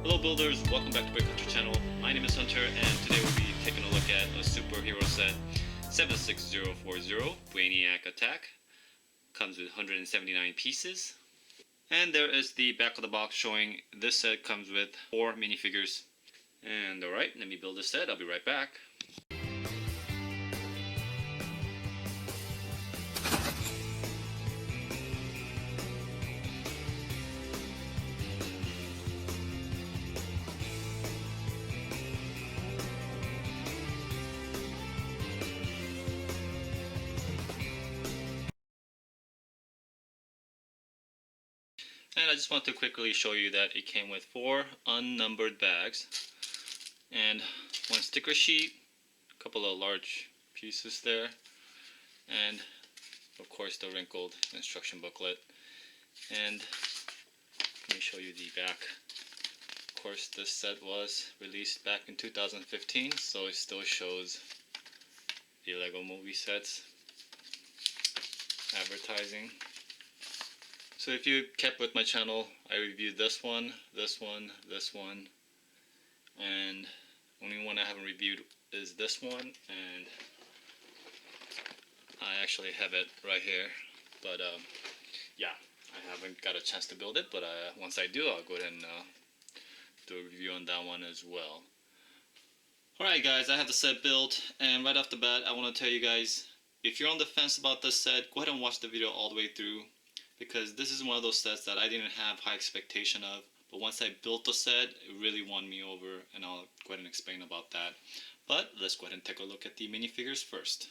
Hello builders, welcome back to Brainiac Hunter channel. My name is Hunter and today we'll be taking a look at a superhero set 76040 Brainiac Attack. Comes with 179 pieces. And there is the back of the box showing this set comes with 4 minifigures. And alright, let me build this set, I'll be right back. And I just want to quickly show you that it came with 4 unnumbered bags and 1 sticker sheet, a couple of large pieces there, and of course the wrinkled instruction booklet. And let me show you the back. Of course this set was released back in 2015, so it still shows the Lego movie sets advertising. So if you kept with my channel, I reviewed this one, this one, this one, and only one I haven't reviewed is this one, and I actually have it right here, but yeah, I haven't got a chance to build it, but once I do, I'll go ahead and do a review on that one as well. Alright guys, I have the set built, and right off the bat, I want to tell you guys, if you're on the fence about this set, go ahead and watch the video all the way through, because this is one of those sets that I didn't have high expectation of, but once I built the set, it really won me over, and I'll go ahead and explain about that. But let's go ahead and take a look at the minifigures first.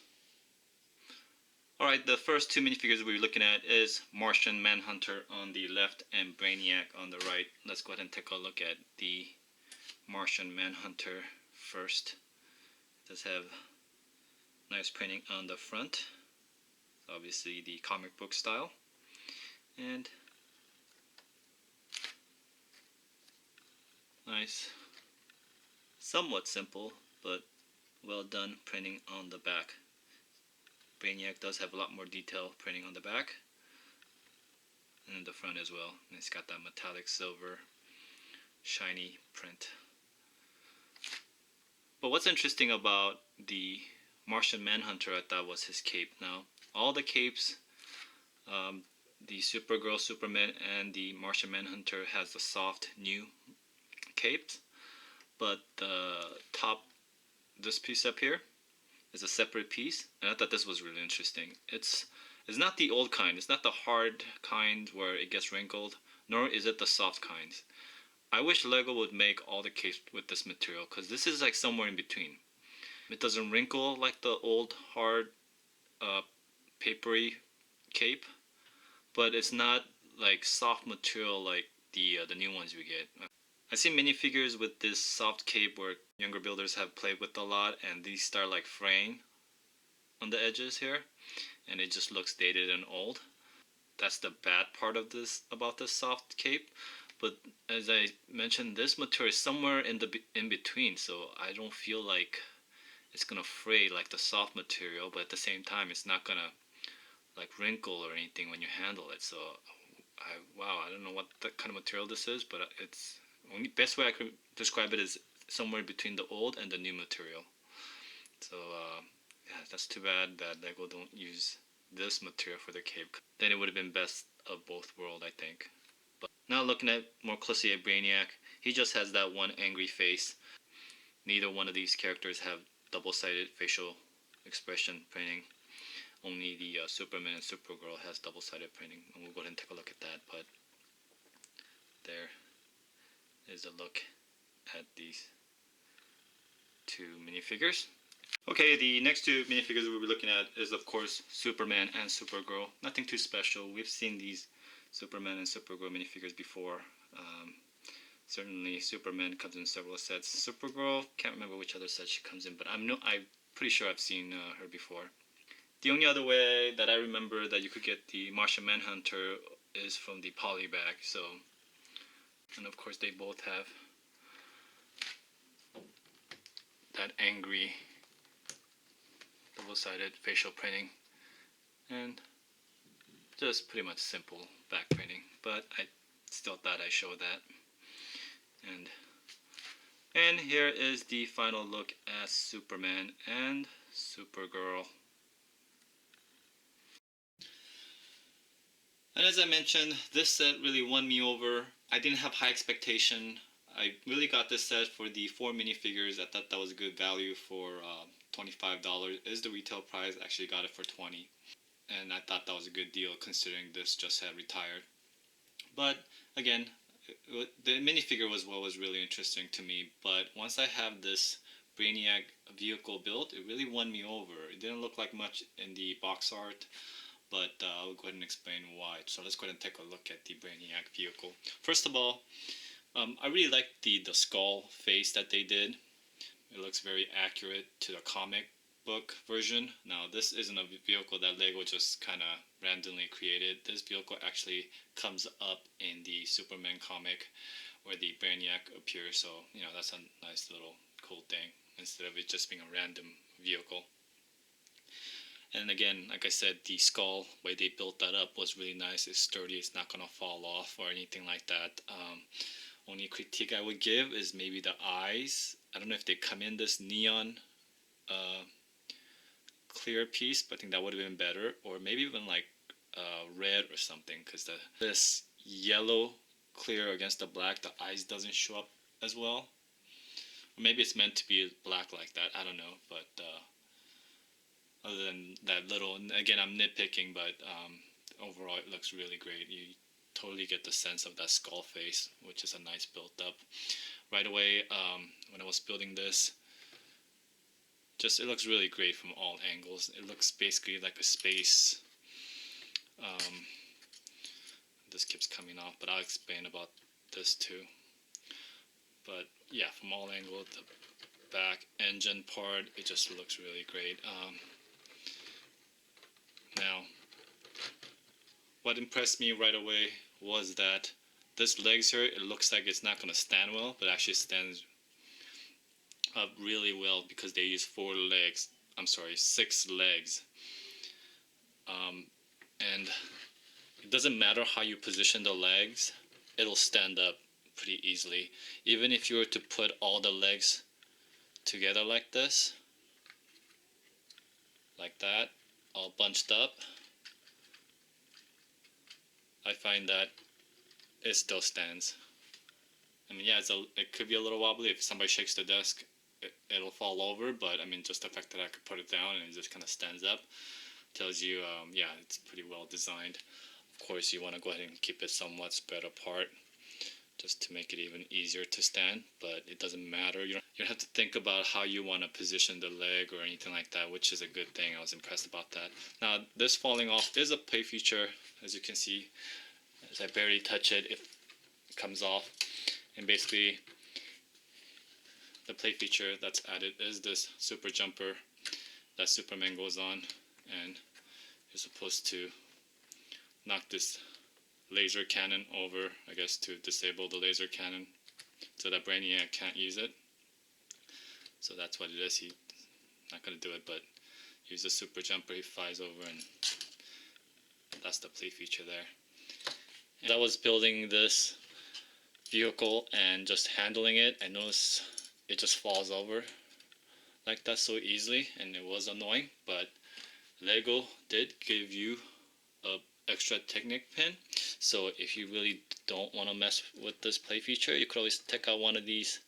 Alright, the first 2 minifigures we're looking at is Martian Manhunter on the left and Brainiac on the right. Let's go ahead and take a look at the Martian Manhunter first. It does have nice printing on the front, obviously the comic book style. And nice, somewhat simple, but well done printing on the back. Brainiac does have a lot more detail printing on the back, and in the front as well. And it's got that metallic silver, shiny print. But what's interesting about the Martian Manhunter, I thought, was his cape. Now, all the capes, the Supergirl, Superman, and the Martian Manhunter has the soft new capes, but the top, this piece up here, is a separate piece, and I thought this was really interesting. It's not the old kind, it's not the hard kind where it gets wrinkled, nor is it the soft kinds. I wish Lego would make all the capes with this material, because this is like somewhere in between. It doesn't wrinkle like the old hard papery cape, but it's not like soft material like the new ones we get. I see minifigures with this soft cape where younger builders have played with a lot, and these start like fraying on the edges here, and it just looks dated and old. That's the bad part of this, about this soft cape. But as I mentioned, this material is somewhere in between, so I don't feel like it's gonna fray like the soft material, but at the same time it's not gonna like wrinkle or anything when you handle it. So wow, I don't know what the kind of material this is, but it's only best way I could describe it is somewhere between the old and the new material. So yeah, that's too bad that Lego don't use this material for their cape. Then it would have been best of both worlds, I think. But now looking at more closely at Brainiac, he just has that one angry face. Neither one of these characters have double-sided facial expression printing. Only the Superman and Supergirl has double-sided printing, and we'll go ahead and take a look at that. But there is a look at these 2 minifigures. Okay, the next 2 minifigures we'll be looking at is of course Superman and Supergirl. Nothing too special. We've seen these Superman and Supergirl minifigures before. Certainly Superman comes in several sets. Supergirl, can't remember which other set she comes in, but I'm pretty sure I've seen her before. The only other way that I remember that you could get the Martian Manhunter is from the poly bag. So, and of course they both have that angry double-sided facial printing, and just pretty much simple back printing, but I still thought I'd show that. And here is the final look at Superman and Supergirl. And as I mentioned, this set really won me over. I didn't have high expectation. I really got this set for the 4 minifigures. I thought that was a good value for $25 is the retail price. I actually got it for $20. And I thought that was a good deal considering this just had retired. But again, the minifigure was what was really interesting to me. But once I have this Brainiac vehicle built, it really won me over. It didn't look like much in the box art, but I'll go ahead and explain why. So let's go ahead and take a look at the Brainiac vehicle. First of all, I really like the skull face that they did. It looks very accurate to the comic book version. Now this isn't a vehicle that Lego just kind of randomly created. This vehicle actually comes up in the Superman comic where the Brainiac appears, so you know that's a nice little cool thing instead of it just being a random vehicle. And again, like I said, the skull, way they built that up was really nice. It's sturdy, it's not gonna fall off or anything like that. Only critique I would give is maybe the eyes. I don't know if they come in this neon clear piece, but I think that would have been better, or maybe even like red or something, because this yellow clear against the black, the eyes doesn't show up as well. Or maybe it's meant to be black like that, I don't know, but other than that little, again I'm nitpicking, but overall it looks really great. You totally get the sense of that skull face, which is a nice build up. Right away, when I was building this, it looks really great from all angles. It looks basically like a space. This keeps coming off, but I'll explain about this too. But yeah, from all angles, the back engine part, it just looks really great. Now, what impressed me right away was that this legs here, it looks like it's not going to stand well, but actually stands up really well because they use 6 legs. And it doesn't matter how you position the legs, it'll stand up pretty easily. Even if you were to put all the legs together like this, like that, all bunched up, I find that it still stands. I mean, yeah, it could be a little wobbly. If somebody shakes the desk, it'll fall over, but I mean, just the fact that I could put it down and it just kind of stands up tells you, yeah, it's pretty well designed. Of course, you want to go ahead and keep it somewhat spread apart just to make it even easier to stand, but it doesn't matter. You don't have to think about how you want to position the leg or anything like that, which is a good thing. I was impressed about that. Now, this falling off is a play feature. As you can see, as I barely touch it, it comes off. And basically, the play feature that's added is this super jumper that Superman goes on, and you're supposed to knock this laser cannon over, I guess, to disable the laser cannon so that Brainiac can't use it. So that's what it is. He's not going to do it, but use the super jumper, he flies over, and that's the play feature there. And I was building this vehicle and just handling it, I noticed it just falls over like that so easily, and it was annoying, but Lego did give you a extra Technic pin, so if you really don't want to mess with this play feature, you could always take out one of these.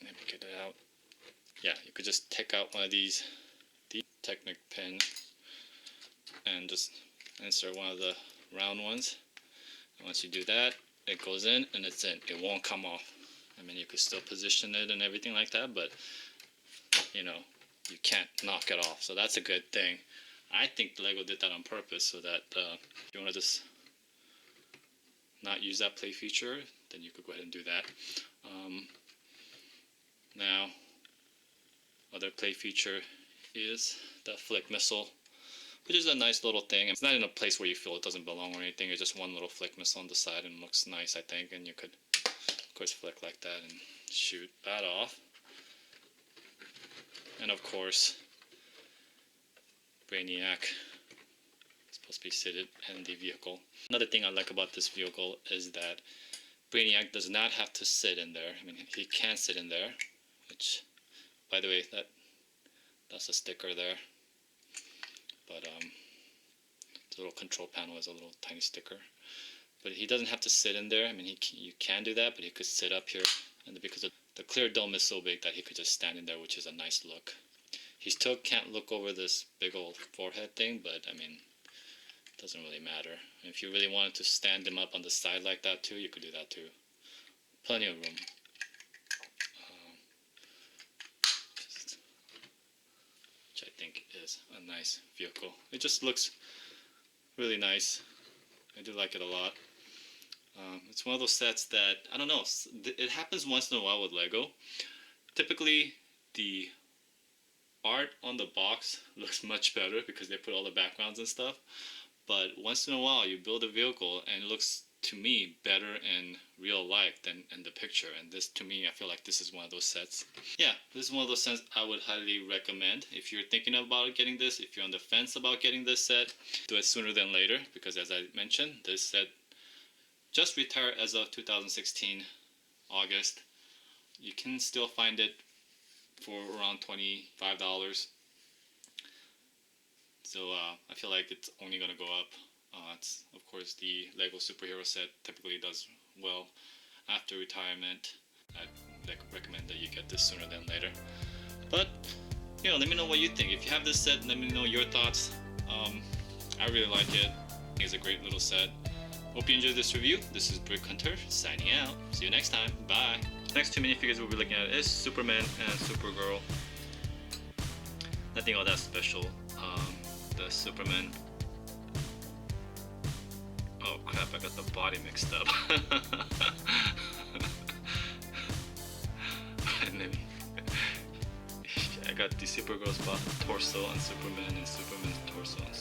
Let me get it out. Yeah, you could just take out one of these Technic pins and just insert one of the round ones. And once you do that, it goes in and it's in. It won't come off. I mean, you could still position it and everything like that, but you know, you can't knock it off. So that's a good thing. I think Lego did that on purpose so that if you want to just not use that play feature, then you could go ahead and do that. Now, other play feature is the flick missile, which is a nice little thing. It's not in a place where you feel it doesn't belong or anything. It's just one little flick missile on the side and it looks nice, I think. And you could, of course, flick like that and shoot that off. And of course, Brainiac is supposed to be seated in the vehicle. Another thing I like about this vehicle is that Brainiac does not have to sit in there. I mean, he can sit in there, which, by the way, that's a sticker there. But the little control panel is a little tiny sticker. But he doesn't have to sit in there. I mean, you can do that, but he could sit up here, and because the clear dome is so big that he could just stand in there, which is a nice look. He still can't look over this big old forehead thing, but I mean, it doesn't really matter. If you really wanted to stand him up on the side like that too, you could do that too. Plenty of room. Which I think is a nice vehicle. It just looks really nice. I do like it a lot. It's one of those sets that, I don't know, it happens once in a while with Lego. Typically, the art on the box looks much better because they put all the backgrounds and stuff. But once in a while, you build a vehicle and it looks, to me, better in real life than in the picture. And this, to me, I feel like this is one of those sets. Yeah, this is one of those sets I would highly recommend. If you're thinking about getting this, if you're on the fence about getting this set, do it sooner than later. Because as I mentioned, this set just retired as of 2016, August. You can still find it for around $25. So I feel like it's only going to go up. It's, of course, the Lego superhero set typically does well after retirement. I'd recommend that you get this sooner than later. But, you know, let me know what you think. If you have this set, let me know your thoughts. I really like it. I think it's a great little set. Hope you enjoyed this review. This is Brick Hunter signing out. See you next time. Bye. Next two minifigures we'll be looking at is Superman and Supergirl. Nothing all that special. The Superman. Oh crap! I got the body mixed up. I got the Supergirl's torso on Superman and Superman's torso on